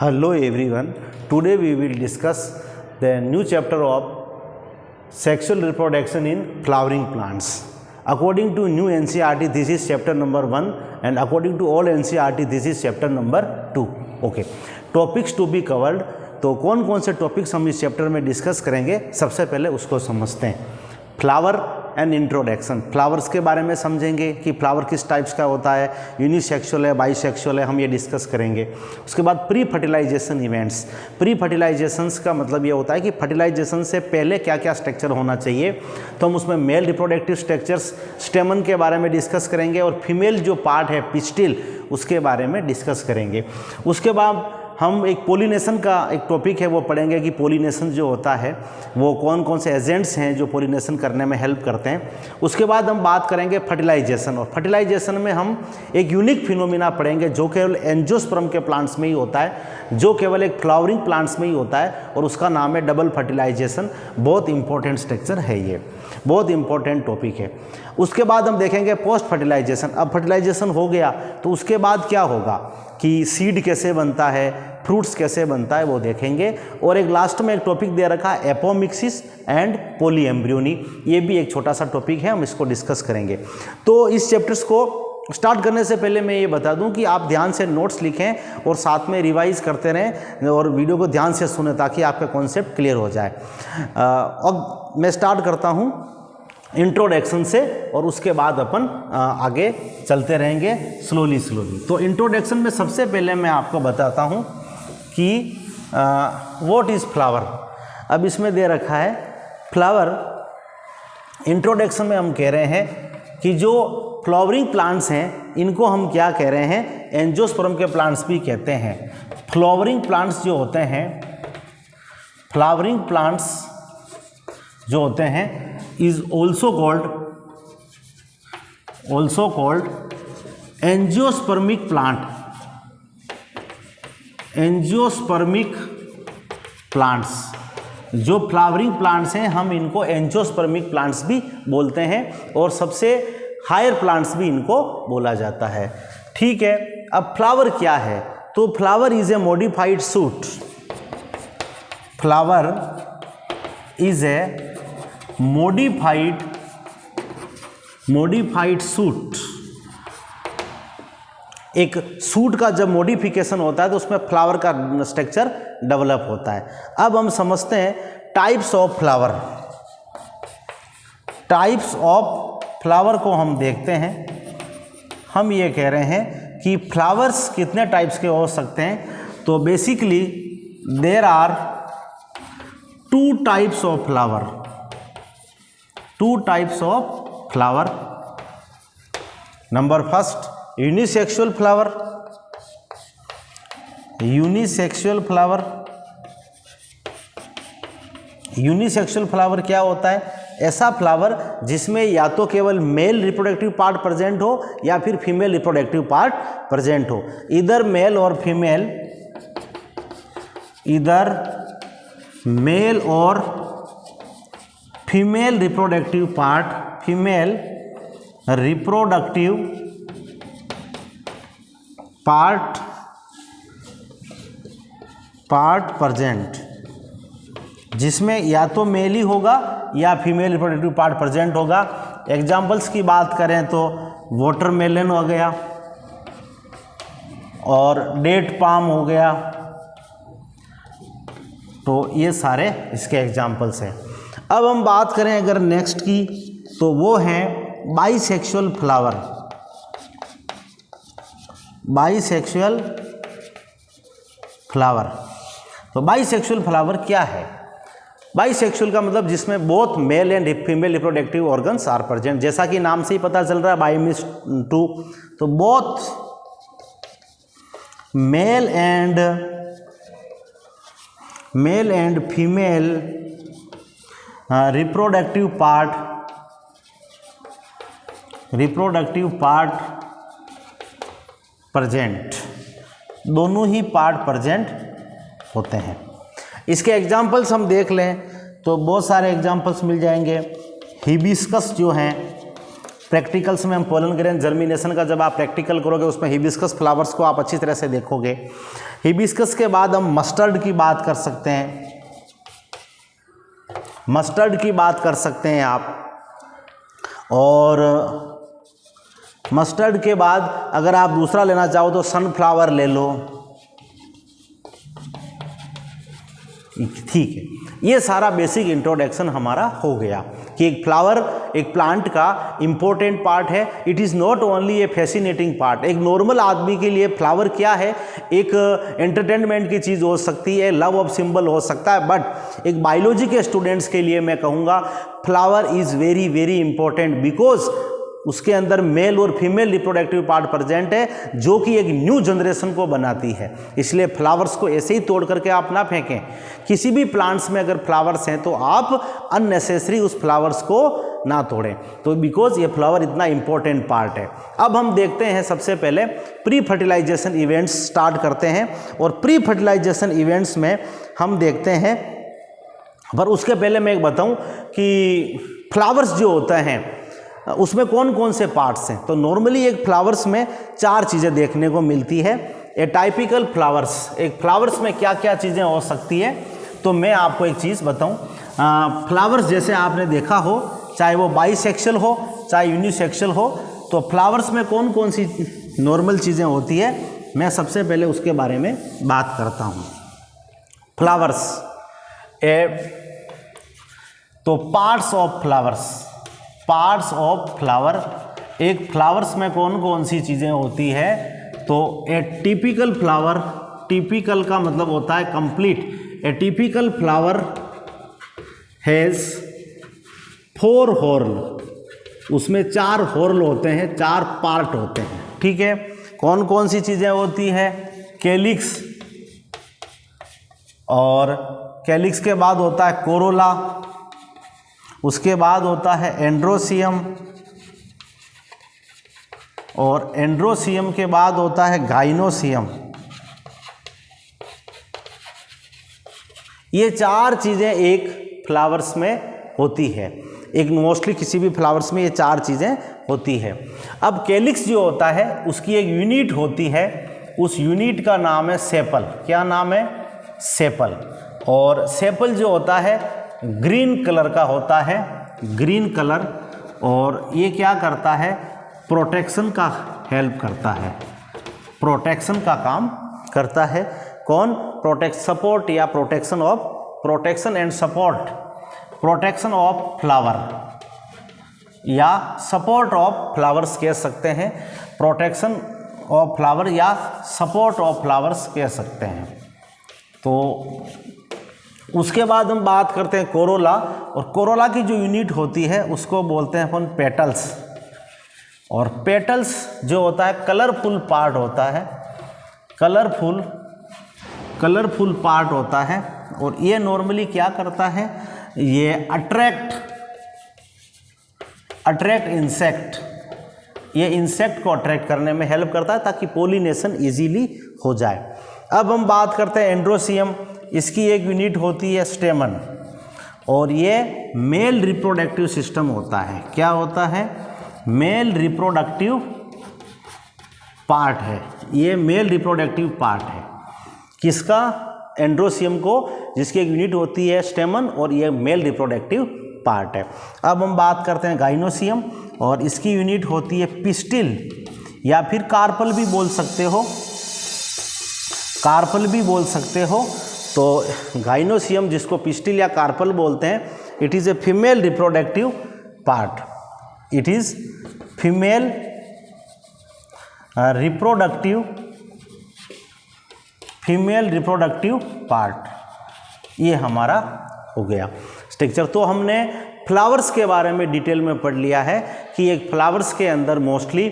Hello everyone. Today we will discuss the new chapter of sexual reproduction in flowering plants. According to new NCERT, this is chapter number 1 and according to all NCERT, this is chapter number 2. Okay. Topics to be covered. तो कौन कौन से topics हम इस chapter में discuss करेंगे, सबसे पहले उसको समझते हैं. Flower and introduction. फ्लावर्स के बारे में समझेंगे कि फ्लावर किस टाइप्स का होता है, यूनिसेक्सुअल है, बाईसेक्सुअल है, हम ये डिस्कस करेंगे. उसके बाद प्री फर्टिलाइजेशन इवेंट्स. प्री फर्टिलाइजेशंस का मतलब ये होता है कि फर्टिलाइजेशन से पहले क्या क्या स्ट्रक्चर होना चाहिए. तो हम उसमें मेल रिप्रोडक्टिव स्ट्रक्चर्स, स्टेमन के बारे में डिस्कस करेंगे और फीमेल जो पार्ट है पिस्टिल, उसके बारे में डिस्कस करेंगे. उसके बाद हम एक पोलिनेशन का एक टॉपिक है वो पढ़ेंगे कि पोलिनेशन जो होता है वो कौन कौन से एजेंट्स हैं जो पोलिनेशन करने में हेल्प करते हैं. उसके बाद हम बात करेंगे फर्टिलाइजेशन, और फर्टिलाइजेशन में हम एक यूनिक फिनोमिना पढ़ेंगे जो केवल एंजियोस्पर्म के प्लांट्स में ही होता है, जो केवल एक फ्लावरिंग प्लांट्स में ही होता है, और उसका नाम है डबल फर्टिलाइजेशन. बहुत इंपॉर्टेंट स्ट्रक्चर है, ये बहुत इंपॉर्टेंट टॉपिक है. उसके बाद हम देखेंगे पोस्ट फर्टिलाइजेशन. अब फर्टिलाइजेशन हो गया तो उसके बाद क्या होगा कि सीड कैसे बनता है, फ्रूट्स कैसे बनता है, वो देखेंगे. और एक लास्ट में एक टॉपिक दे रखा है एपोमिक्सिस एंड पोलीएम्ब्रियोनी. ये भी एक छोटा सा टॉपिक है, हम इसको डिस्कस करेंगे. तो इस चैप्टर्स को स्टार्ट करने से पहले मैं ये बता दूं कि आप ध्यान से नोट्स लिखें और साथ में रिवाइज करते रहें और वीडियो को ध्यान से सुनें ताकि आपका कॉन्सेप्ट क्लियर हो जाए. अब मैं स्टार्ट करता हूँ इंट्रोडक्शन से और उसके बाद अपन आगे चलते रहेंगे स्लोली. तो इंट्रोडक्शन में सबसे पहले मैं आपको बताता हूँ कि व्हाट इज़ फ्लावर. अब इसमें दे रखा है फ्लावर. इंट्रोडक्शन में हम कह रहे हैं कि जो फ्लावरिंग प्लांट्स हैं इनको हम क्या कह रहे हैं, एंजियोस्पर्म के प्लांट्स भी कहते हैं. फ्लावरिंग प्लांट्स जो होते हैं, फ्लावरिंग प्लांट्स जो होते हैं is also called angiospermic plant. Angiospermic plants जो फ्लावरिंग प्लांट्स हैं हम इनको एंजियोस्पर्मिक प्लांट्स भी बोलते हैं और सबसे हायर प्लांट्स भी इनको बोला जाता है. ठीक है. अब फ्लावर क्या है, तो flower is a modified suit. Flower is a modified suit. एक सूट का जब मॉडिफिकेशन होता है तो उसमें फ्लावर का स्ट्रक्चर डेवलप होता है. अब हम समझते हैं types of flower. Types of flower को हम देखते हैं. हम ये कह रहे हैं कि फ्लावर्स कितने टाइप्स के हो सकते हैं. तो basically there are two types of flower. Two types of flower. Number first unisexual flower. Unisexual flower. Unisexual flower क्या होता है, ऐसा फ्लावर जिसमें या तो केवल मेल रिप्रोडक्टिव पार्ट प्रेजेंट हो या फिर फीमेल रिप्रोडक्टिव पार्ट प्रेजेंट हो. इधर मेल और फीमेल, इधर मेल और female reproductive part, female reproductive part present, जिसमें या तो मेल ही होगा या फीमेल रिप्रोडक्टिव पार्ट प्रेजेंट होगा. एग्जाम्पल्स की बात करें तो वाटरमेलन हो गया और डेट पाम हो गया. तो ये सारे इसके एग्जाम्पल्स हैं. अब हम बात करें अगर नेक्स्ट की, तो वो है बाईसेक्सुअल फ्लावर. Bisexual flower. तो बाईसेक्सुअल फ्लावर क्या है. बाईसेक्सुअल का मतलब जिसमें both male and female reproductive organs are present. जैसा कि नाम से ही पता चल रहा है बाई मीन्स टू. तो both male and female reproductive part present. दोनों ही पार्ट प्रेजेंट होते हैं. इसके एग्जाम्पल्स हम देख लें तो बहुत सारे एग्जाम्पल्स मिल जाएंगे. हिबिस्कस जो हैं, प्रैक्टिकल्स में हम पोलन ग्रेन जर्मिनेशन का जब आप प्रैक्टिकल करोगे उसमें हिबिस्कस फ्लावर्स को आप अच्छी तरह से देखोगे। हिबिस्कस के बाद हम मस्टर्ड की बात कर सकते हैं, मस्टर्ड की बात कर सकते हैं आप। और मस्टर्ड के बाद अगर आप दूसरा लेना चाहो तो सनफ्लावर ले लो, ठीक है। ये सारा बेसिक इंट्रोडक्शन हमारा हो गया कि एक फ्लावर एक प्लांट का इम्पोर्टेंट पार्ट है। It is not only A fascinating part. एक नॉर्मल आदमी के लिए फ्लावर क्या है, एक एंटरटेनमेंट की चीज़ हो सकती है, लव ऑफ सिंबल हो सकता है, बट एक बायोलॉजी के स्टूडेंट्स के लिए मैं कहूँगा flower is very very important because उसके अंदर मेल और फीमेल रिप्रोडक्टिव पार्ट प्रेजेंट है जो कि एक न्यू जनरेशन को बनाती है। इसलिए फ्लावर्स को ऐसे ही तोड़ करके आप ना फेंकें। किसी भी प्लांट्स में अगर फ्लावर्स हैं तो आप अननेसेसरी उस फ्लावर्स को ना तोड़ें, तो बिकॉज ये फ्लावर इतना इंपॉर्टेंट पार्ट है। अब हम देखते हैं सबसे पहले प्री फर्टिलाइजेशन इवेंट्स स्टार्ट करते हैं। और प्री फर्टिलाइजेशन इवेंट्स में हम देखते हैं, पर उसके पहले मैं एक बताऊं कि फ्लावर्स जो होता है उसमें कौन कौन से पार्ट्स हैं। तो नॉर्मली एक फ्लावर्स में 4 चीज़ें देखने को मिलती है। ए टाइपिकल फ्लावर्स, एक फ्लावर्स में क्या क्या चीज़ें हो सकती है, तो मैं आपको एक चीज़ बताऊं। फ्लावर्स जैसे आपने देखा हो, चाहे वो बाईसेक्शुअल हो चाहे यूनिसेक्शुअल हो, तो फ्लावर्स में कौन कौन सी नॉर्मल चीज़ें होती है, मैं सबसे पहले उसके बारे में बात करता हूँ। फ्लावर्स तो parts of flowers, parts of flower, एक फ्लावर्स में कौन कौन सी चीज़ें होती है, तो ए टिपिकल फ्लावर, टिपिकल का मतलब होता है complete. A typical flower has 4 horn, उसमें 4 हॉर्न होते हैं, 4 पार्ट होते हैं, ठीक है। कौन कौन सी चीज़ें होती है, कैलिक्स, और कैलिक्स के बाद होता है कोरोला, उसके बाद होता है एंड्रोसियम, और एंड्रोसियम के बाद होता है गाइनोसियम। ये 4 चीज़ें एक फ्लावर्स में होती है, एक मोस्टली किसी भी फ्लावर्स में ये 4 चीज़ें होती है। अब कैलिक्स जो होता है उसकी एक यूनिट होती है, उस यूनिट का नाम है सेपल। क्या नाम है, सेपल। और सेपल जो होता है ग्रीन कलर का होता है, ग्रीन कलर, और ये क्या करता है, प्रोटेक्शन का हेल्प करता है, प्रोटेक्शन का काम करता है। कौन, प्रोटेक्ट, सपोर्ट या protection of, protection and support, protection of flower या सपोर्ट ऑफ फ्लावर्स कह सकते हैं, प्रोटेक्शन ऑफ फ्लावर या सपोर्ट ऑफ फ्लावर्स कह सकते हैं। तो उसके बाद हम बात करते हैं कोरोला, और कोरोला की जो यूनिट होती है उसको बोलते हैं अपन पेटल्स। और पेटल्स जो होता है कलरफुल पार्ट होता है, कलरफुल पार्ट होता है, और ये नॉर्मली क्या करता है, ये अट्रैक्ट इंसेक्ट, ये इंसेक्ट को अट्रैक्ट करने में हेल्प करता है ताकि पोलिनेशन इजीली हो जाए। अब हम बात करते हैं एंड्रोसियम, इसकी एक यूनिट होती है स्टेमन, और ये मेल रिप्रोडक्टिव सिस्टम होता है। क्या होता है, मेल रिप्रोडक्टिव पार्ट है, ये मेल रिप्रोडक्टिव पार्ट है किसका, एंड्रोसियम को, जिसकी एक यूनिट होती है स्टेमन, और ये मेल रिप्रोडक्टिव पार्ट है। अब हम बात करते हैं गाइनोसियम, और इसकी यूनिट होती है पिस्टिल या फिर कार्पल भी बोल सकते हो, कार्पल भी बोल सकते हो। तो गाइनोसियम जिसको पिस्टिल या कार्पल बोलते हैं, it is a female reproductive part, it is female reproductive part. ये हमारा हो गया स्ट्रक्चर। तो हमने फ्लावर्स के बारे में डिटेल में पढ़ लिया है कि एक फ्लावर्स के अंदर मोस्टली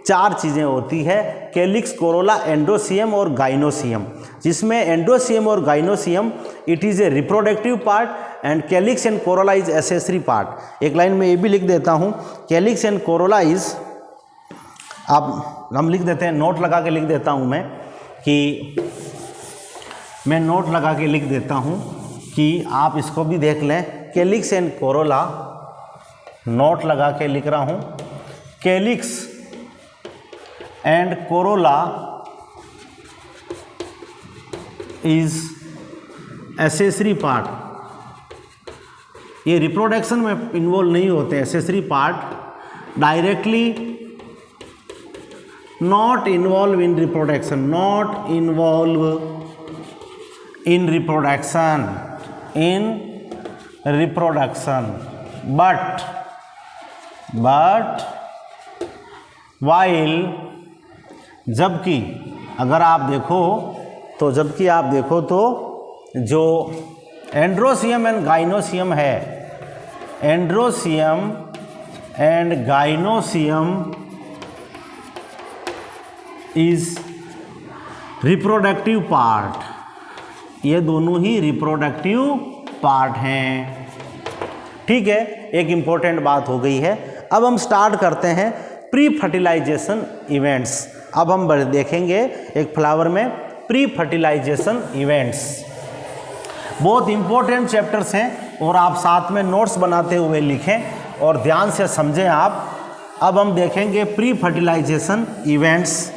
4 चीज़ें होती है, कैलिक्स, कोरोला, एंड्रोसियम और गाइनोसियम, जिसमें एंड्रोसियम और gynoecium it is a reproductive part and calyx and Corolla is accessory part. एक लाइन में ये भी लिख देता हूँ, कैलिक्स एंड कोरोला इज, आप हम लिख देते हैं, नोट लगा के लिख देता हूँ मैं, कि मैं नोट लगा के लिख देता हूँ कि आप इसको भी देख लें। कैलिक्स एंड कोरोला, नोट लगा के लिख रहा हूँ, calyx and Corolla is accessory part. ये रिप्रोडक्शन में इन्वॉल्व नहीं होते, accessory part directly not involve in reproduction, not involve in reproduction, in reproduction, but while, जबकि अगर आप देखो तो, जबकि आप देखो तो जो एंड्रोसियम एंड गाइनोसियम है, androecium and gynoecium is reproductive part, ये दोनों ही रिप्रोडक्टिव पार्ट हैं। ठीक है, एक इम्पोर्टेंट बात हो गई है। अब हम स्टार्ट करते हैं प्री फर्टिलाइजेशन इवेंट्स। अब हम देखेंगे एक फ्लावर में प्री फर्टिलाइजेशन इवेंट्स। बहुत इम्पोर्टेंट चैप्टर्स हैं और आप साथ में नोट्स बनाते हुए लिखें और ध्यान से समझें आप। अब हम देखेंगे प्री फर्टिलाइजेशन इवेंट्स।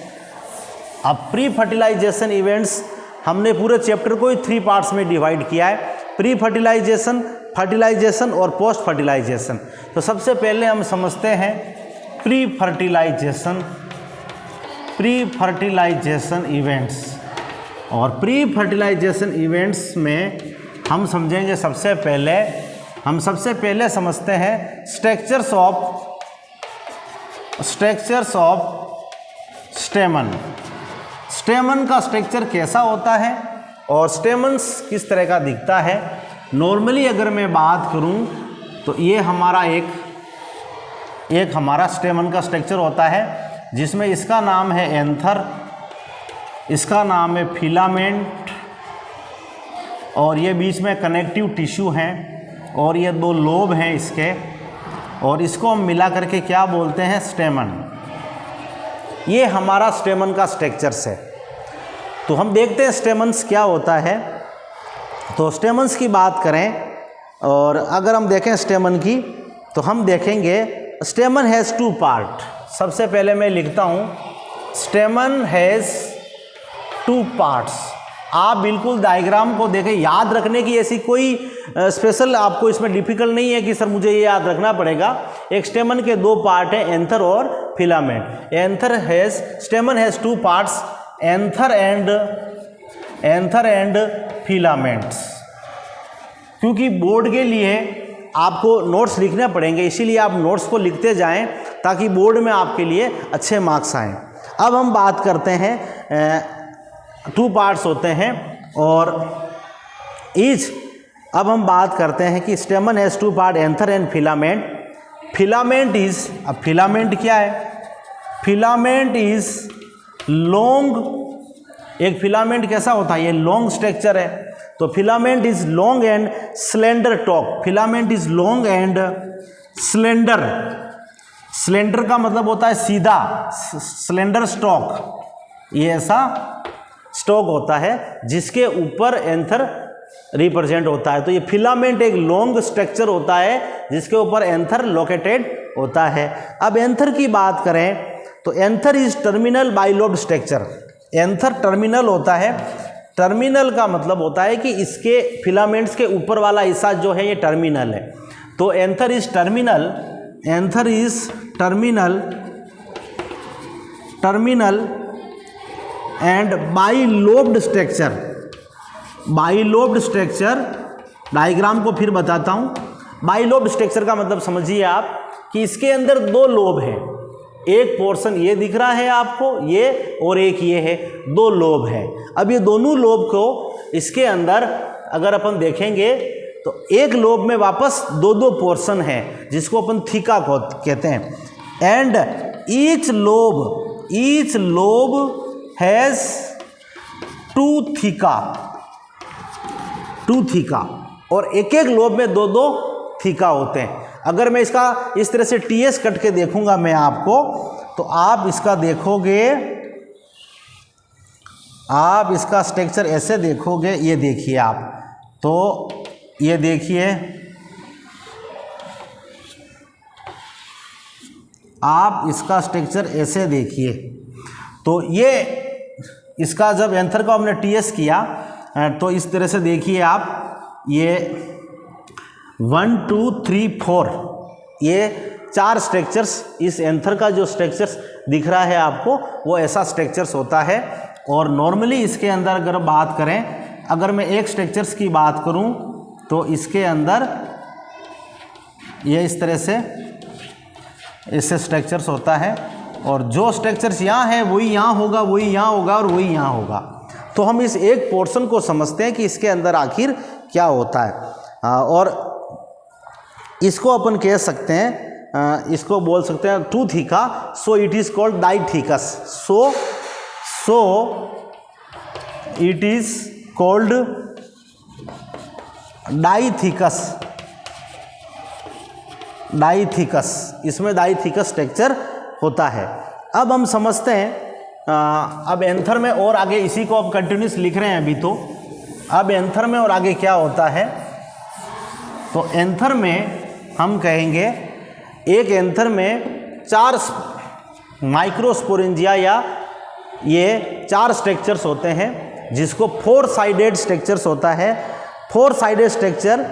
अब प्री फर्टिलाइजेशन इवेंट्स हमने पूरे चैप्टर को ही 3 पार्ट्स में डिवाइड किया है, प्री फर्टिलाइजेशन, फर्टिलाइजेशन और पोस्ट फर्टिलाइजेशन। तो सबसे पहले हम समझते हैं प्री फर्टिलाइजेशन इवेंट्स। और प्री फर्टिलाइजेशन इवेंट्स में हम समझेंगे सबसे पहले समझते हैं स्ट्रक्चर्स ऑफ स्टेमन। स्टेमन का स्ट्रक्चर कैसा होता है और स्टेमन्स किस तरह का दिखता है। नॉर्मली अगर मैं बात करूं तो ये हमारा एक हमारा स्टेमन का स्ट्रक्चर होता है जिसमें इसका नाम है एंथर, इसका नाम है फिलामेंट और ये बीच में कनेक्टिव टिश्यू हैं और ये 2 लोब हैं इसके, और इसको हम मिला करके क्या बोलते हैं, स्टेमन। ये हमारा स्टेमन का स्ट्रक्चर्स है। तो हम देखते हैं स्टेमन्स क्या होता है। तो स्टेमन्स की बात करें और अगर हम देखें स्टेमन की तो हम देखेंगे स्टेमन हैज़ 2 पार्ट। सबसे पहले मैं लिखता हूँ स्टेमन हैज़ 2 पार्ट्स। आप बिल्कुल डायग्राम को देखें, याद रखने की ऐसी कोई स्पेशल आपको इसमें डिफिकल्ट नहीं है कि सर मुझे ये याद रखना पड़ेगा। एक स्टेमन के 2 पार्ट हैं, एंथर और filament. स्टेमन has 2 parts, anther and filaments. क्योंकि बोर्ड के लिए आपको नोट्स लिखने पड़ेंगे, इसीलिए आप नोट्स को लिखते जाएं ताकि बोर्ड में आपके लिए अच्छे मार्क्स आएँ। अब हम बात करते हैं 2 पार्ट्स होते हैं और अब हम बात करते हैं कि स्टेमन has 2 part, anther and filament. अब फिलामेंट क्या है, फिलामेंट इज लॉन्ग। एक फिलामेंट कैसा होता है, ये लॉन्ग स्ट्रक्चर है। तो filament is long and slender talk. Filament is long and slender. Slender का मतलब होता है सीधा, स्लेंडर स्टॉक। ये ऐसा स्टॉक होता है जिसके ऊपर एंथर रिप्रेजेंट होता है। तो ये फिलामेंट एक लॉन्ग स्ट्रक्चर होता है जिसके ऊपर एंथर लोकेटेड होता है। अब एंथर की बात करें तो anther is terminal bilobed structure. Anther terminal होता है। टर्मिनल का मतलब होता है कि इसके फिलामेंट्स के ऊपर वाला हिस्सा जो है ये टर्मिनल है। तो anther is terminal and bilobed structure. Bilobed structure diagram को फिर बताता हूँ। बाइलोब्ड स्ट्रक्चर का मतलब समझिए आप कि इसके अंदर 2 लोब हैं। एक पोर्शन ये दिख रहा है आपको, ये, और एक ये है, 2 लोब है। अब ये दोनों लोब को इसके अंदर अगर अपन देखेंगे तो एक लोब में वापस 2 पोर्शन है जिसको अपन थीका कहते हैं। And each lobe has 2 theca और एक लोब में 2 थीका होते हैं। अगर मैं इसका इस तरह से टीएस कट के देखूंगा मैं आपको, तो आप इसका देखोगे, आप इसका स्ट्रक्चर ऐसे देखोगे। ये देखिए आप, तो ये देखिए आप इसका स्ट्रक्चर ऐसे देखिए। तो ये इसका जब एंथर को हमने टीएस किया तो इस तरह से देखिए आप, ये 1 2 3 4 ये 4 स्ट्रक्चर्स, इस एंथर का जो स्ट्रक्चर्स दिख रहा है आपको वो ऐसा स्ट्रक्चर्स होता है। और नॉर्मली इसके अंदर अगर बात करें, अगर मैं एक स्ट्रक्चर्स की बात करूं तो इसके अंदर ये इस तरह से इससे स्ट्रक्चर्स होता है, और जो स्ट्रक्चर्स यहाँ है वही यहाँ होगा, वही यहाँ होगा और वही यहाँ होगा। तो हम इस एक पोर्शन को समझते हैं कि इसके अंदर आखिर क्या होता है। और इसको अपन कह सकते हैं, इसको बोल सकते हैं two theca, so it is called dithecous. So it is called dithecous. इसमें डाइथीकस स्ट्रक्चर होता है। अब हम समझते हैं, अब एंथर में और आगे, इसी को अब कंटिन्यूस लिख रहे हैं अभी तो। अब एंथर में और आगे क्या होता है, तो एंथर में हम कहेंगे एक एंथर में 4 माइक्रोस्पोरेंजिया या ये 4 स्ट्रक्चर्स होते हैं, जिसको 4 साइडेड स्ट्रक्चर्स होता है। 4 sided structure,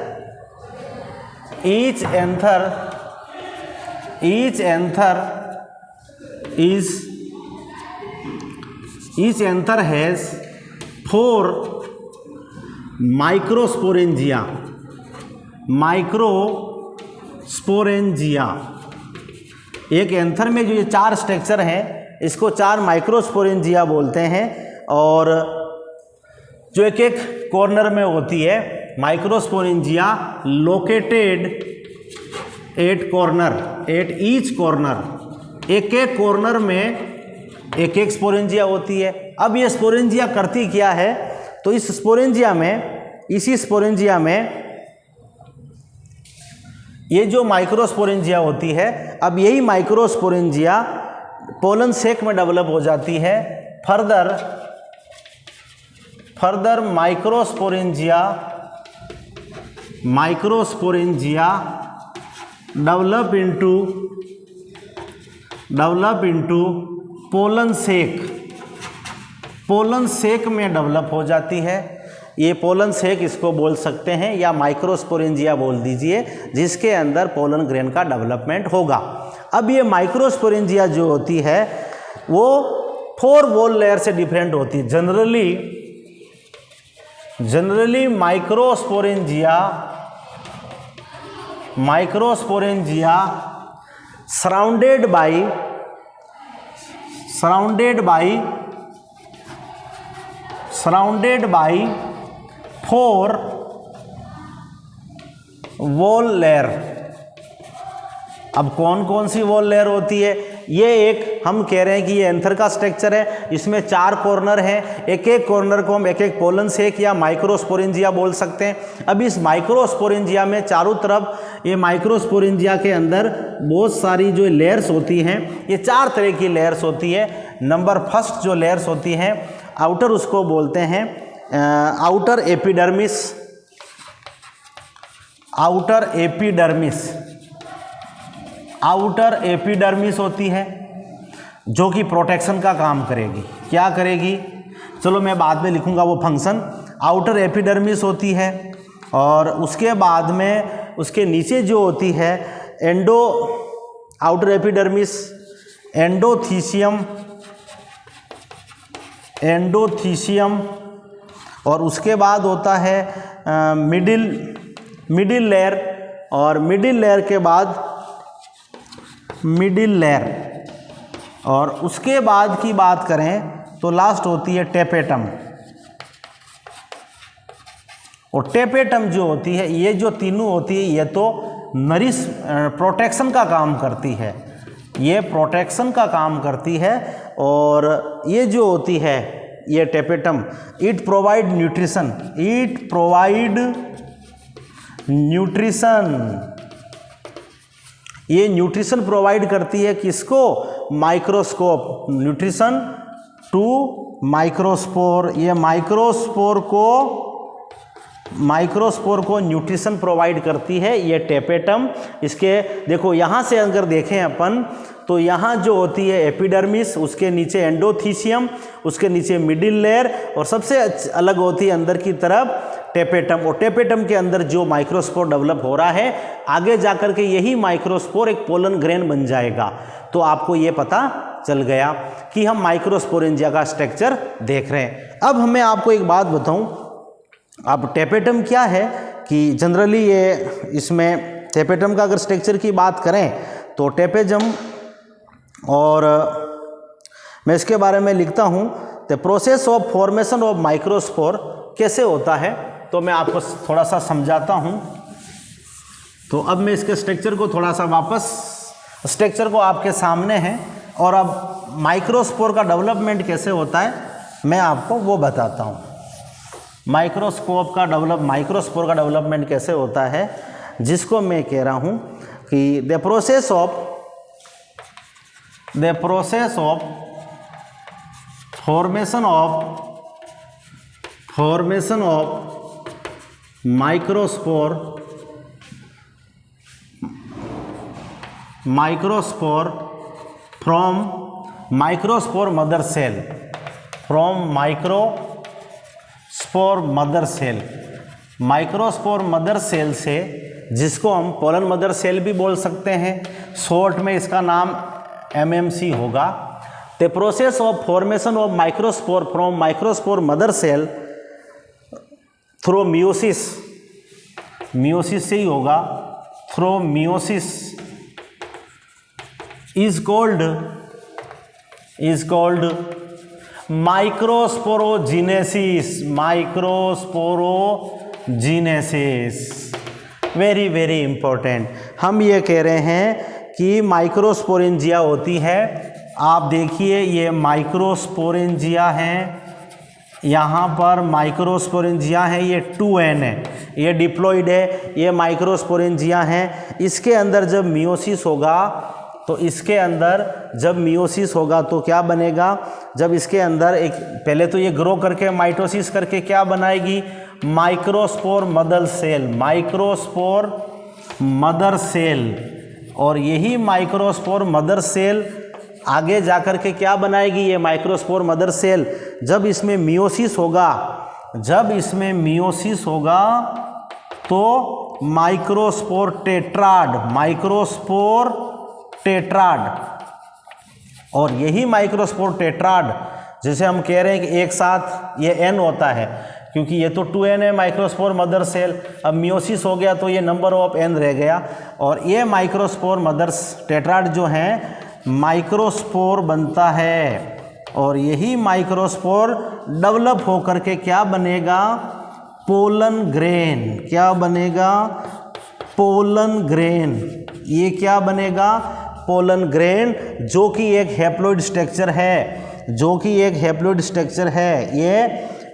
each anther has 4 microsporangia. एक एंथर में जो ये 4 स्ट्रक्चर हैं इसको 4 माइक्रोस्पोरेंजिया बोलते हैं। और जो एक एक कॉर्नर में होती है microsporangia located at each corner, एक एक कॉर्नर में एक एक स्पोरेंजिया होती है। अब ये स्पोरेंजिया करती क्या है, तो इस स्पोरेंजिया में, इसी स्पोरेंजिया में ये जो माइक्रोस्पोरेंजिया होती है, अब यही माइक्रोस्पोरेंजिया पोलन सेक में डेवलप हो जाती है। Further microsporangia develop into pollen sac में डेवलप हो जाती है। ये पोलन सेक इसको बोल सकते हैं, या माइक्रोस्पोरेंजिया बोल दीजिए, जिसके अंदर पोलन ग्रेन का डेवलपमेंट होगा। अब ये माइक्रोस्पोरेंजिया जो होती है वो 4 वॉल लेयर से डिफरेंट होती है। Generally microsporangia surrounded by 4 wall layer. अब कौन कौन सी वॉल लेयर होती है, ये एक हम कह रहे हैं कि ये एंथर का स्ट्रक्चर है, इसमें 4 कॉर्नर हैं, एक एक कॉर्नर को हम एक एक पोलन सेक या माइक्रोस्पोरेंजिया बोल सकते हैं। अब इस माइक्रोस्पोरेंजिया में चारों तरफ, ये माइक्रोस्पोरेंजिया के अंदर बहुत सारी जो लेयर्स होती हैं, ये 4 तरह की लेयर्स होती है। नंबर फर्स्ट जो लेयर्स होती हैं आउटर, उसको बोलते हैं आउटर एपिडर्मिस होती है, जो कि प्रोटेक्शन का काम करेगी। क्या करेगी, चलो मैं बाद में लिखूंगा वो फंक्शन। आउटर एपिडर्मिस होती है, और उसके बाद में उसके नीचे जो होती है आउटर एपिडर्मिस, एंडोथीसियम, और उसके बाद होता है मिडिल लेयर, और मिडिल लेयर के बाद मिडिल लेयर, और उसके बाद की बात करें तो लास्ट होती है टेपेटम। और टेपेटम जो होती है, ये जो तीनों होती है, ये तो नरिश प्रोटेक्शन का काम करती है, ये प्रोटेक्शन का काम करती है। और ये जो होती है ये टेपेटम, इट प्रोवाइड न्यूट्रिशन, ये न्यूट्रिशन प्रोवाइड करती है किसको, माइक्रोस्कोप, न्यूट्रिशन टू माइक्रोस्पोर। ये माइक्रोस्पोर को माइक्रोस्पोर को न्यूट्रिशन प्रोवाइड करती है ये टेपेटम। इसके देखो यहाँ से अगर देखें अपन तो यहाँ जो होती है एपिडर्मिस, उसके नीचे एंडोथीसियम, उसके नीचे मिडिल लेयर और सबसे अलग होती है अंदर की तरफ टेपेटम। और टेपेटम के अंदर जो माइक्रोस्पोर डेवलप हो रहा है, आगे जाकर के यही माइक्रोस्पोर एक पोलन ग्रेन बन जाएगा। तो आपको ये पता चल गया कि हम माइक्रोस्पोरेंजिया का स्ट्रक्चर देख रहे हैं। अब मैं आपको एक बात बताऊं, अब टेपेटम क्या है कि जनरली ये इसमें टेपेटम का अगर स्ट्रक्चर की बात करें तो टेपेटम, और मैं इसके बारे में लिखता हूं the process of formation of microspore कैसे होता है, तो मैं आपको थोड़ा सा समझाता हूं। तो अब मैं इसके स्ट्रक्चर को थोड़ा सा वापस, स्ट्रक्चर को आपके सामने है और अब माइक्रोस्पोर का डेवलपमेंट कैसे होता है मैं आपको वो बताता हूँ। माइक्रोस्पोर का डेवलपमेंट कैसे होता है, जिसको मैं कह रहा हूँ कि the process of formation of microspore from microspore mother cell से, जिसको हम पोलन मदर सेल भी बोल सकते हैं, शॉर्ट में इसका नाम MMC होगा। The process of formation of microspore from microspore mother cell through meiosis से ही होगा, through meiosis is called microsporogenesis. Very important. हम ये कह रहे हैं कि माइक्रोस्पोरेंजिया होती है। आप देखिए ये माइक्रोस्पोरेंजिया है, यहाँ पर माइक्रोस्पोरेंजिया है, ये 2N है, ये डिप्लॉइड है, ये माइक्रोस्पोरेंजिया है। इसके अंदर जब मियोसिस होगा तो इसके अंदर जब मियोसिस होगा तो क्या बनेगा, जब इसके अंदर एक पहले तो ये ग्रो करके माइटोसिस करके क्या बनाएगी, माइक्रोस्पोर मदर सेल। और यही माइक्रोस्पोर मदर सेल आगे जाकर के क्या बनाएगी, ये माइक्रोस्पोर मदर सेल जब इसमें मियोसिस होगा तो माइक्रोस्पोर टेट्राड। और यही माइक्रोस्पोर टेट्राड जिसे हम कह रहे हैं कि एक साथ ये N होता है, क्योंकि ये तो 2N है माइक्रोस्पोर मदर सेल, अब मियोसिस हो गया तो ये नंबर ऑफ N रह गया। और ये माइक्रोस्पोर मदर टेट्राड जो है माइक्रोस्पोर बनता है, और यही माइक्रोस्पोर डेवलप होकर के क्या बनेगा, पोलन ग्रेन। क्या बनेगा, पोलन ग्रेन। ये क्या बनेगा, पोलन ग्रेन, जो कि एक हैप्लॉइड स्ट्रक्चर है, ये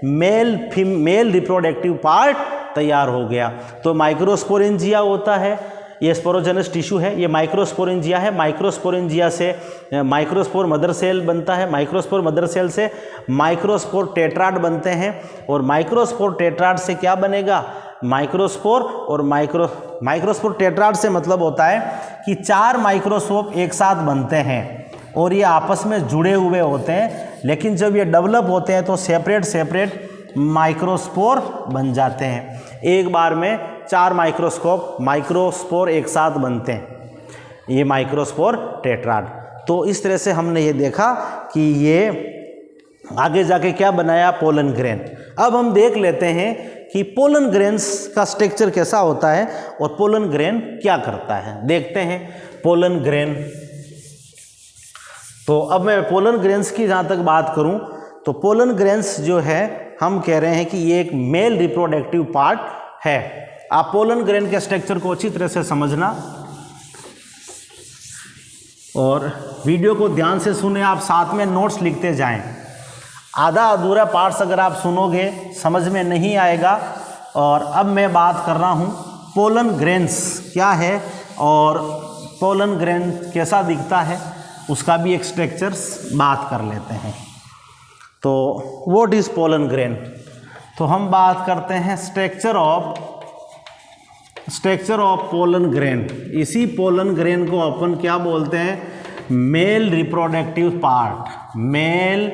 मेल रिप्रोडक्टिव पार्ट तैयार हो गया। तो माइक्रोस्पोरेंजिया होता है, ये स्पोरोजेनस टिश्यू है, ये माइक्रोस्पोरेंजिया है। माइक्रोस्पोरेंजिया से माइक्रोस्पोर मदर सेल बनता है, माइक्रोस्पोर मदर सेल से माइक्रोस्पोर टेट्राड बनते हैं, और माइक्रोस्पोर टेट्राड से क्या बनेगा, माइक्रोस्पोर। और माइक्रोस्पोर टेट्राड से मतलब होता है कि 4 माइक्रोस्कोप एक साथ बनते हैं और ये आपस में जुड़े हुए होते हैं, लेकिन जब ये डेवलप होते हैं तो सेपरेट माइक्रोस्पोर बन जाते हैं। एक बार में 4 माइक्रोस्पोर एक साथ बनते हैं, ये माइक्रोस्पोर टेट्राड। तो इस तरह से हमने ये देखा कि ये आगे जाके क्या बनाया, पोलन ग्रेन। अब हम देख लेते हैं कि पोलन ग्रेन्स का स्ट्रक्चर कैसा होता है और पोलन ग्रेन क्या करता है। देखते हैं पोलन ग्रेन। तो अब मैं पोलन ग्रेन्स की जहाँ तक बात करूँ तो पोलन ग्रेन्स जो है हम कह रहे हैं कि ये एक मेल रिप्रोडक्टिव पार्ट है। आप पोलन ग्रेन के स्ट्रक्चर को अच्छी तरह से समझना और वीडियो को ध्यान से सुने, आप साथ में नोट्स लिखते जाएं। आधा अधूरा पार्ट्स अगर आप सुनोगे समझ में नहीं आएगा। और अब मैं बात कर रहा हूँ पोलन ग्रेन्स क्या है और पोलन ग्रेन कैसा दिखता है, उसका भी एक स्ट्रक्चर बात कर लेते हैं। तो व्हाट इज़ पोलन ग्रेन। तो हम बात करते हैं स्ट्रक्चर ऑफ पोलन ग्रेन। इसी पोलन ग्रेन को अपन क्या बोलते हैं, male reproductive part, male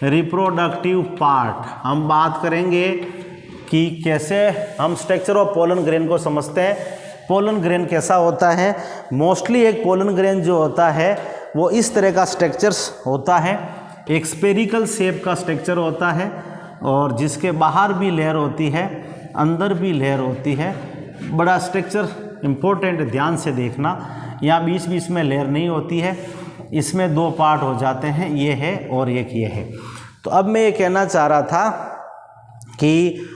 reproductive part. हम बात करेंगे कि कैसे हम स्ट्रक्चर ऑफ पोलन ग्रेन को समझते हैं। पोलन ग्रेन कैसा होता है, मोस्टली एक पोलन ग्रेन जो होता है वो इस तरह का स्ट्रक्चर्स होता है, एक स्फेरिकल शेप का स्ट्रक्चर होता है और जिसके बाहर भी लेयर होती है, अंदर भी लेयर होती है। बड़ा स्ट्रक्चर इम्पोर्टेंट, ध्यान से देखना, यहाँ बीच बीच में लेयर नहीं होती है, इसमें दो पार्ट हो जाते हैं, ये है और एक ये है। तो अब मैं ये कहना चाह रहा था कि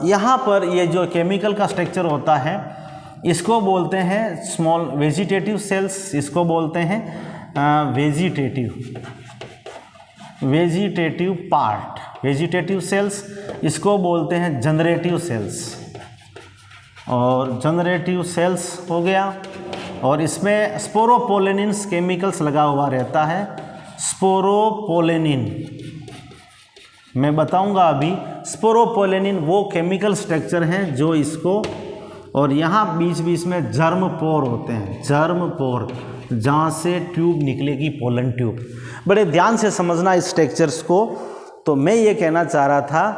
यहाँ पर ये जो केमिकल का स्ट्रक्चर होता है इसको बोलते हैं स्मॉल वेजिटेटिव सेल्स, इसको बोलते हैं वेजिटेटिव पार्ट, वेजिटेटिव सेल्स, इसको बोलते हैं जनरेटिव सेल्स, और जनरेटिव सेल्स हो गया। और इसमें स्पोरोपोलेनिन्स केमिकल्स लगा हुआ रहता है, स्पोरोपोलेनिन मैं बताऊंगा अभी। स्पोरोपोलेनिन वो केमिकल स्ट्रक्चर हैं जो इसको, और यहाँ बीच बीच में जर्म पोर होते हैं, जर्म पोर, जहाँ से ट्यूब निकलेगी, पोलन ट्यूब। बड़े ध्यान से समझना इस स्ट्रक्चर्स को। तो मैं ये कहना चाह रहा था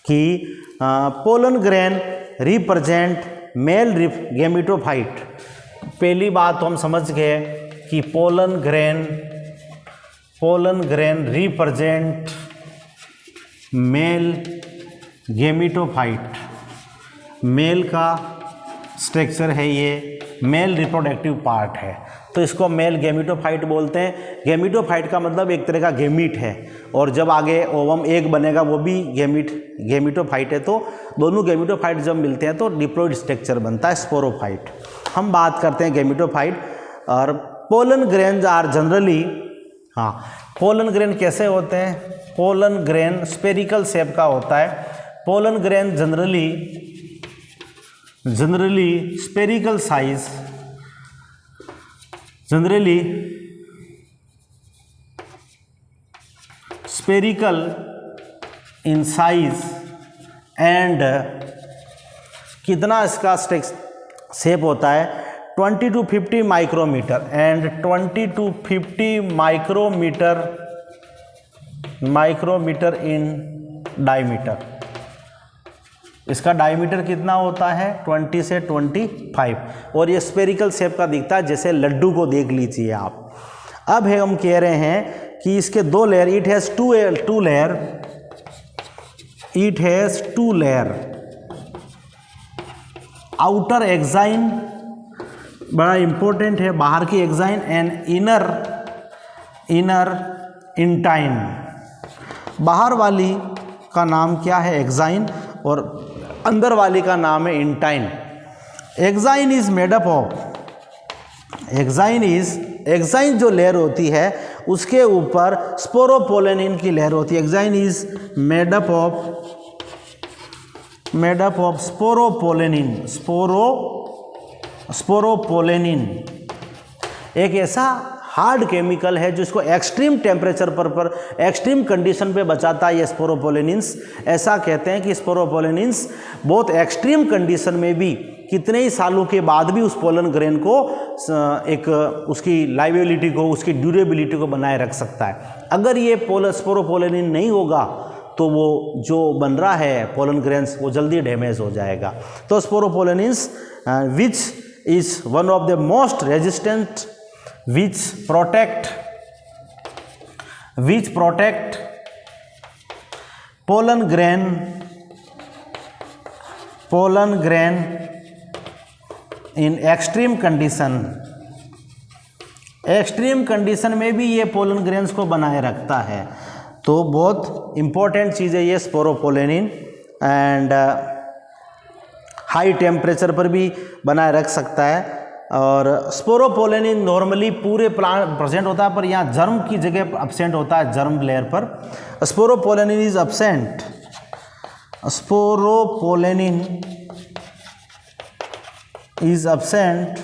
कि pollen grain represent male gametophyte. पहली बात तो हम समझ गए कि pollen grain represent male gametophyte, male का स्ट्रक्चर है, ये मेल रिप्रोडक्टिव पार्ट है, तो इसको मेल गैमेटोफाइट बोलते हैं। गैमेटोफाइट का मतलब एक तरह का गैमीट है, और जब आगे ओवम एक बनेगा वो भी गैमेटोफाइट है। तो दोनों गैमेटोफाइट जब मिलते हैं तो डिप्लॉइड स्ट्रक्चर बनता है, स्पोरोफाइट। हम बात करते हैं गैमेटोफाइट। और pollen grains are generally, pollen grain कैसे होते हैं, पोलन ग्रेन स्फेरिकल शेप का होता है। Pollen grain generally spherical size, generally spherical in size and कितना इसका शेप होता है, 20 to 50 micrometer and 20 to 50 micrometer in diameter. इसका डायमीटर कितना होता है, 20 से 25, और ये स्फेरिकल शेप का दिखता है, जैसे लड्डू को देख लीजिए आप। अब हम कह रहे हैं कि इसके दो layer, it has two layer, outer exine बड़ा इंपॉर्टेंट है, बाहर की एक्साइन, एंड इनर इंटाइन। बाहर वाली का नाम क्या है, एक्साइन, और अंदर वाली का नाम है intine. Exine is made up of, exine जो लेयर होती है उसके ऊपर स्पोरोपोलेनिन की लेयर होती है। Exine is made up of sporopollenin, एक ऐसा हार्ड केमिकल है जो इसको एक्सट्रीम टेम्परेचर पर एक्सट्रीम कंडीशन पे बचाता है, ये स्पोरोपोलेनिन्स। ऐसा कहते हैं कि स्पोरोपोलेनिन्स बहुत एक्सट्रीम कंडीशन में भी कितने ही सालों के बाद भी उस पोलन ग्रेन को एक उसकी लाइबिलिटी को, उसकी ड्यूरेबिलिटी को बनाए रख सकता है। अगर ये स्पोरोपोलेनिन नहीं होगा तो वो जो बन रहा है पोलन ग्रेन्स वो जल्दी डैमेज हो जाएगा। तो sporopollenins which is one of the most resistant, which protect pollen grain in extreme condition में भी ये पोलन ग्रेन्स को बनाए रखता है। तो बहुत इंपॉर्टेंट चीज़ है ये स्पोरोपोलेनिन, एंड हाई टेम्परेचर पर भी बनाए रख सकता है। और स्पोरोपोलेनिन नॉर्मली पूरे प्लांट प्रेजेंट होता है, पर यहाँ जर्म की जगह एब्सेंट होता है, जर्म लेयर पर। Sporopollenin is absent, sporopollenin is absent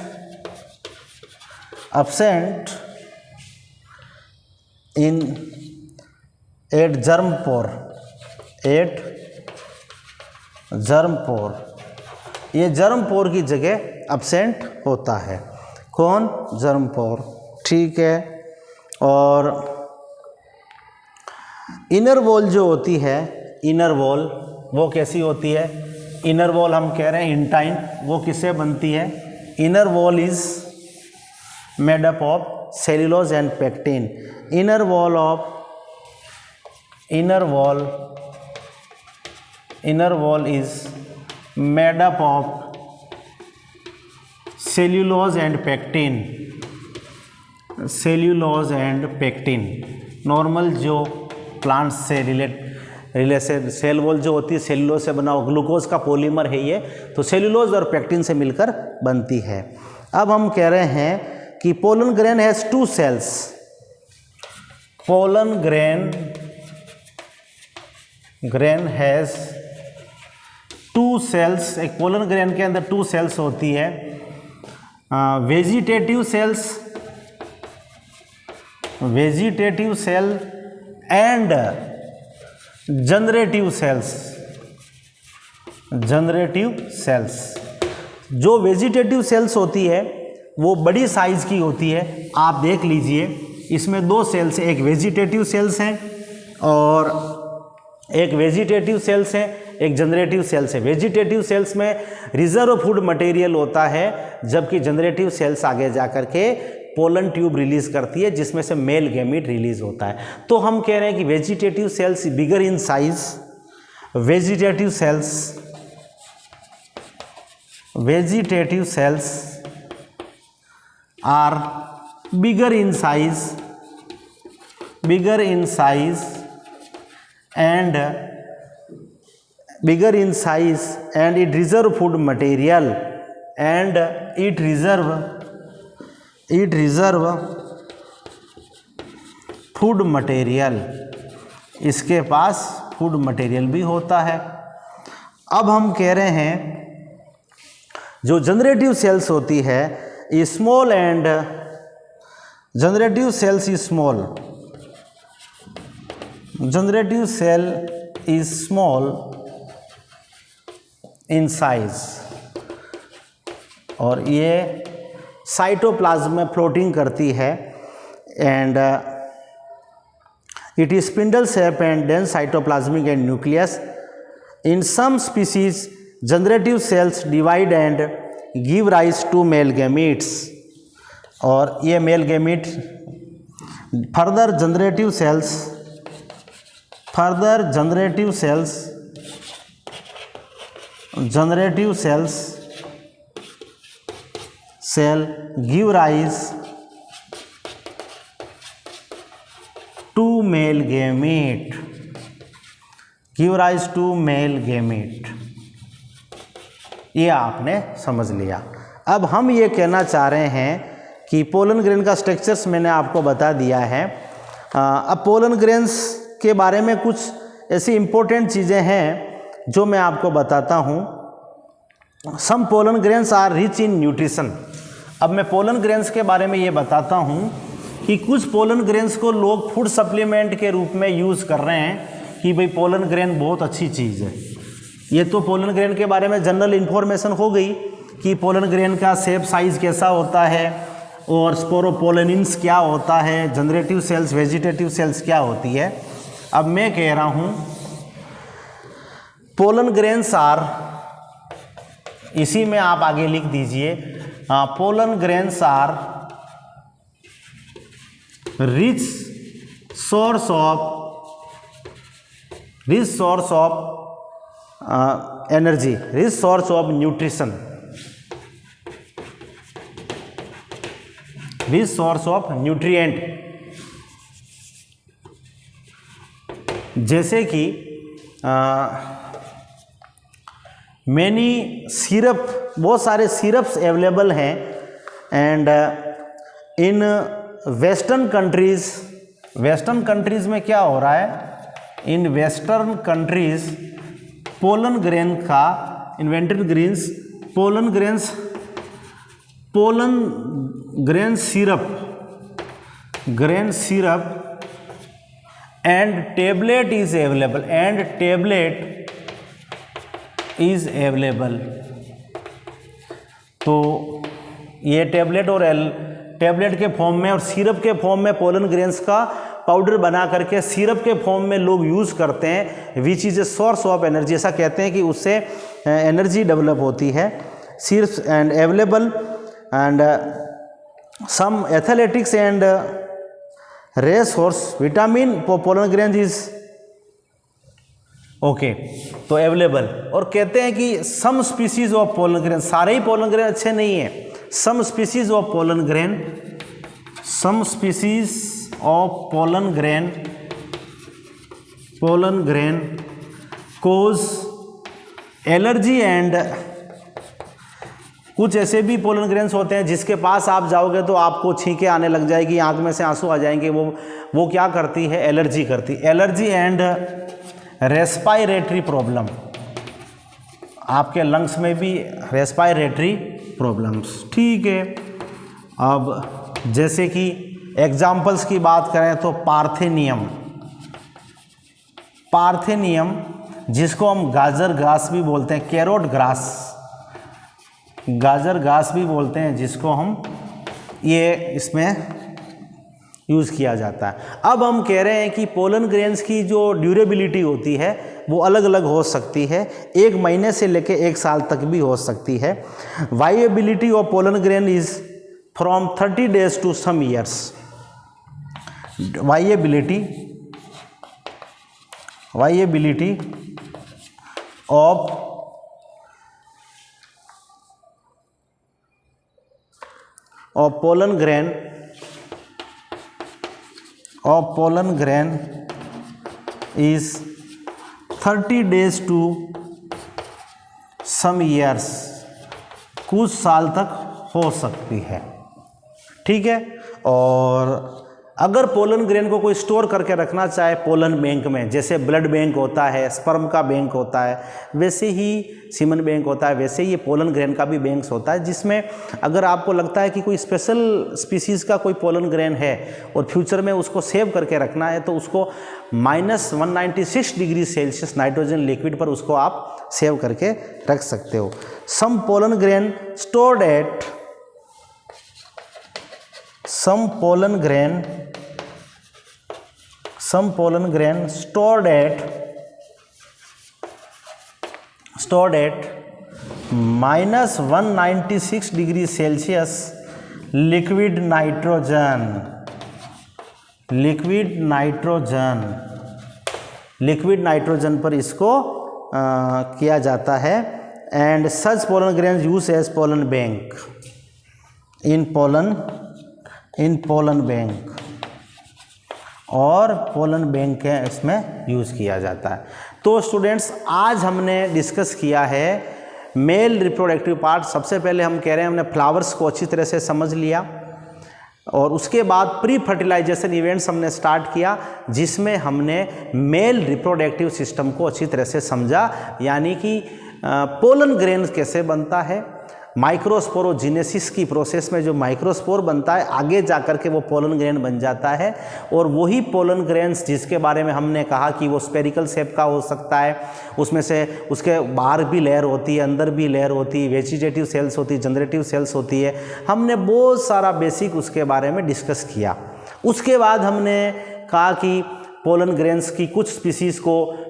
at germ pore, at germ pore, ये जर्म पोर की जगह अब्सेंट होता है। कौन? Germ pore. ठीक है। और इनर वॉल जो होती है, इनर वॉल वो कैसी होती है? इनर वॉल हम कह रहे हैं इंटाइन, वो किससे बनती है? Inner wall is made up of cellulose and pectin. Inner wall of inner wall is made up of cellulose and pectin, cellulose and pectin. Normal जो प्लांट्स से रिलेटेड सेल वॉल जो होती है सेल्यूलोज से बना हुआ, ग्लूकोज का polymer है ये, तो सेल्यूलोज और पेक्टिन से मिलकर बनती है। अब हम कह रहे हैं कि pollen grain has two cells. Pollen grain has two cells. एक पोलन ग्रेन के अंदर टू सेल्स होती है, vegetative cell and generative cells. जो वेजिटेटिव सेल्स होती है वो बड़ी साइज की होती है। आप देख लीजिए, इसमें दो सेल्स, एक वेजिटेटिव सेल्स हैं और एक वेजिटेटिव सेल्स है, एक जनरेटिव सेल्स है। वेजिटेटिव सेल्स में रिजर्व फूड मटेरियल होता है, जबकि जनरेटिव सेल्स आगे जाकर के पोलन ट्यूब रिलीज करती है, जिसमें से मेल गैमीट रिलीज होता है। तो हम कह रहे हैं कि vegetative cells bigger in size, vegetative cells are bigger in size and it reserve food material and it reserve food material. इसके पास फूड मटेरियल भी होता है। अब हम कह रहे हैं जो जनरेटिव सेल्स होती है small and generative cells is small, generative cell is small in size, और ये साइटोप्लाज्म में फ्लोटिंग करती है and it is spindle shape and then cytoplasmic and nucleus. In some species generative cells divide and give rise to male gametes, और ये male gamete further generative cells cell give rise to male gamete, ये आपने समझ लिया। अब हम ये कहना चाह रहे हैं कि पोलन ग्रेन का स्ट्रक्चर्स मैंने आपको बता दिया है। अब पोलन ग्रेन्स के बारे में कुछ ऐसी इम्पोर्टेंट चीज़ें हैं जो मैं आपको बताता हूँ। Some pollen grains are rich in nutrition. अब मैं पोलन ग्रेन्स के बारे में ये बताता हूँ कि कुछ पोलन ग्रेन्स को लोग फूड सप्लीमेंट के रूप में यूज़ कर रहे हैं कि भाई पोलन ग्रेन बहुत अच्छी चीज़ है। ये तो पोलन ग्रेन के बारे में जनरल इन्फॉर्मेशन हो गई कि पोलन ग्रेन का शेप साइज़ कैसा होता है और स्पोरोपोलेनिन्स क्या होता है, जनरेटिव सेल्स वेजिटेटिव सेल्स क्या होती है। अब मैं कह रहा हूँ पोलन ग्रेन्स आर, इसी में आप आगे लिख दीजिए pollen grains are rich source of energy, rich source of nutrition, rich source of nutrient. जैसे कि मैनी सिरप, बहुत सारे सिरप्स अवेलेबल हैं एंड इन वेस्टर्न कंट्रीज़ में क्या हो रहा है, in western countries pollen grain का invented grains, pollen grain syrup and tablet is available, and tablet is available. तो ये टेबलेट और टेबलेट के फॉर्म में और सिरप के फॉर्म में पोलन ग्रेन्स का पाउडर बना करके सिरप के फॉर्म में लोग यूज़ करते हैं, which is a source of energy. ऐसा कहते हैं कि उससे एनर्जी डेवलप होती है। सिर्फ and available and some athletics and race horse vitamin pollen grains is okay, तो अवेलेबल। और कहते हैं कि some species of pollen grain, सारे ही पोलन ग्रेन अच्छे नहीं है, some species of pollen grain, some species of pollen grain cause allergy and, कुछ ऐसे भी पोलन ग्रेन्स होते हैं जिसके पास आप जाओगे तो आपको छींके आने लग जाएगी, आंख में से आंसू आ जाएंगे। वो क्या करती है, एलर्जी करती, एलर्जी एंड रेस्पायरेटरी प्रॉब्लम, आपके लंग्स में भी रेस्पायरेटरी प्रॉब्लम्स। ठीक है, अब जैसे कि एग्जाम्पल्स की बात करें तो पार्थेनियम जिसको हम गाजर घास भी बोलते हैं, कैरोट ग्रास, गाजर घास भी बोलते हैं जिसको हम, ये इसमें यूज़ किया जाता है। अब हम कह रहे हैं कि पोलन ग्रेन्स की जो ड्यूरेबिलिटी होती है वो अलग अलग हो सकती है, 1 महीने से लेकर 1 साल तक भी हो सकती है। Viability of pollen grain is from 30 days to some years। Viability of pollen grain is 30 days to some years, कुछ साल तक हो सकती है। ठीक है, और अगर पोलन ग्रेन को कोई स्टोर करके रखना चाहे पोलन बैंक में, जैसे ब्लड बैंक होता है, स्पर्म का बैंक होता है, वैसे ही सीमन बैंक होता है, वैसे ही ये पोलन ग्रेन का भी बैंक होता है, जिसमें अगर आपको लगता है कि कोई स्पेशल स्पीसीज़ का कोई पोलन ग्रेन है और फ्यूचर में उसको सेव करके रखना है, तो उसको -196 डिग्री सेल्सियस नाइट्रोजन लिक्विड पर उसको आप सेव करके रख सकते हो। Some pollen grain stored at some pollen grain stored at -196 degree Celsius liquid nitrogen पर इसको किया जाता है। And such pollen grains use as pollen bank in pollen bank, और पोलन बैंक के इसमें यूज़ किया जाता है। तो स्टूडेंट्स, आज हमने डिस्कस किया है मेल रिप्रोडक्टिव पार्ट। सबसे पहले हम कह रहे हैं हमने फ्लावर्स को अच्छी तरह से समझ लिया, और उसके बाद प्री फर्टिलाइजेशन इवेंट्स हमने स्टार्ट किया, जिसमें हमने मेल रिप्रोडक्टिव सिस्टम को अच्छी तरह से समझा, यानी कि पोलन ग्रेन कैसे बनता है, माइक्रोस्पोरोजिनेसिस की प्रोसेस में जो माइक्रोस्पोर बनता है आगे जाकर के वो पोलन ग्रेन बन जाता है, और वही पोलन ग्रेन्स जिसके बारे में हमने कहा कि वो स्पेरिकल शेप का हो सकता है, उसमें से उसके बाहर भी लेयर होती है, अंदर भी लेयर होती है, वेजिटेटिव सेल्स होती है, जनरेटिव सेल्स होती है, हमने बहुत सारा बेसिक उसके बारे में डिस्कस किया। उसके बाद हमने कहा कि पोलन ग्रेन्स की कुछ स्पीसीज़ को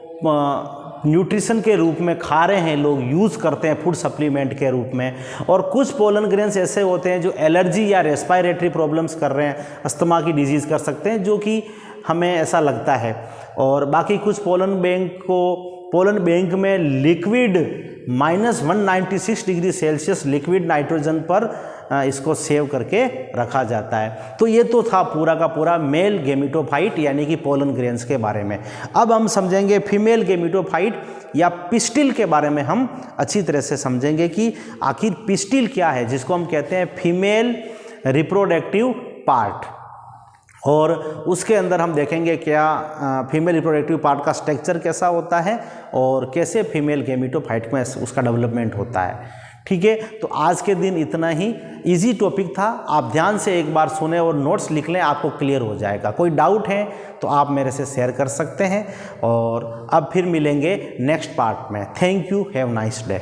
न्यूट्रिशन के रूप में खा रहे हैं लोग, यूज़ करते हैं फूड सप्लीमेंट के रूप में, और कुछ पोलन ग्रेन्स ऐसे होते हैं जो एलर्जी या रेस्पायरेटरी प्रॉब्लम्स कर रहे हैं, अस्थमा की डिजीज़ कर सकते हैं, जो कि हमें ऐसा लगता है। और बाकी कुछ पोलन बैंक में liquid -196 degree Celsius liquid nitrogen पर इसको सेव करके रखा जाता है। तो ये तो था पूरा का पूरा मेल गेमिटोफाइट यानी कि पोलन ग्रेन्स के बारे में। अब हम समझेंगे फीमेल गेमिटोफाइट या पिस्टिल के बारे में, हम अच्छी तरह से समझेंगे कि आखिर पिस्टिल क्या है, जिसको हम कहते हैं फीमेल रिप्रोडक्टिव पार्ट। और उसके अंदर हम देखेंगे क्या फीमेल रिप्रोडक्टिव पार्ट का स्ट्रक्चर कैसा होता है और कैसे फीमेल गेमिटोफाइट में उसका डेवलपमेंट होता है। ठीक है, तो आज के दिन इतना ही, इजी टॉपिक था, आप ध्यान से एक बार सुने और नोट्स लिख लें, आपको क्लियर हो जाएगा। कोई डाउट है तो आप मेरे से शेयर कर सकते हैं, और अब फिर मिलेंगे नेक्स्ट पार्ट में। Thank you, have nice day.